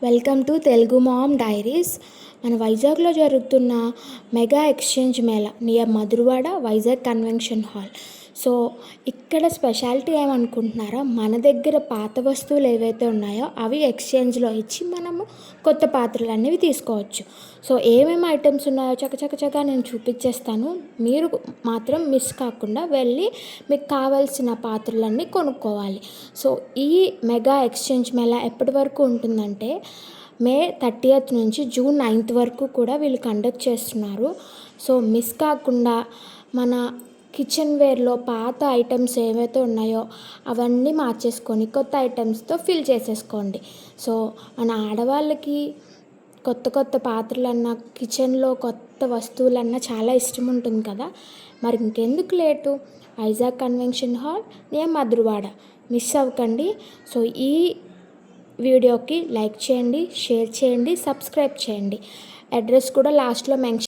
Welcome to Telugu mom diaries. మన వైజాగ్లో జరుగుతున్న mega exchange mela near Madhurawada Vizag convention hall. So ఇక్కడ స్పెషాలిటీ ఏమనుకుంటున్నారా, మన దగ్గర పాత వస్తువులు ఏవైతే ఉన్నాయో అవి ఎక్స్చేంజ్లో ఇచ్చి మనము కొత్త పాత్రలు అనేవి తీసుకోవచ్చు. సో ఏమేమి ఐటమ్స్ ఉన్నాయో చకచకచగా నేను చూపించేస్తాను. మీరు మాత్రం మిస్ కాకుండా వెళ్ళి మీకు కావాల్సిన పాత్రలన్నీ కొనుక్కోవాలి. సో ఈ మెగా ఎక్స్చేంజ్ మేళా ఎప్పటి వరకు ఉంటుందంటే మే 30th నుంచి జూన్ 9th వరకు కూడా వీళ్ళు కండక్ట్ చేస్తున్నారు. సో మిస్ కాకుండా మన కిచెన్ వేర్లో పాత ఐటమ్స్ ఏవైతే ఉన్నాయో అవన్నీ మార్చేసుకొని కొత్త ఐటమ్స్తో ఫిల్ చేసేసుకోండి. సో మన ఆడవాళ్ళకి కొత్త కొత్త పాత్రలన్నా కిచెన్లో కొత్త వస్తువులన్నా చాలా ఇష్టం ఉంటుంది కదా. మరి ఇంకెందుకు late, Vizag convention hall near Madhurawada miss అవ్వకండి. సో ఈ వీడియోకి లైక్ చేయండి, షేర్ చేయండి, సబ్స్క్రైబ్ చేయండి. అడ్రస్ కూడా లాస్ట్లో మెన్షన్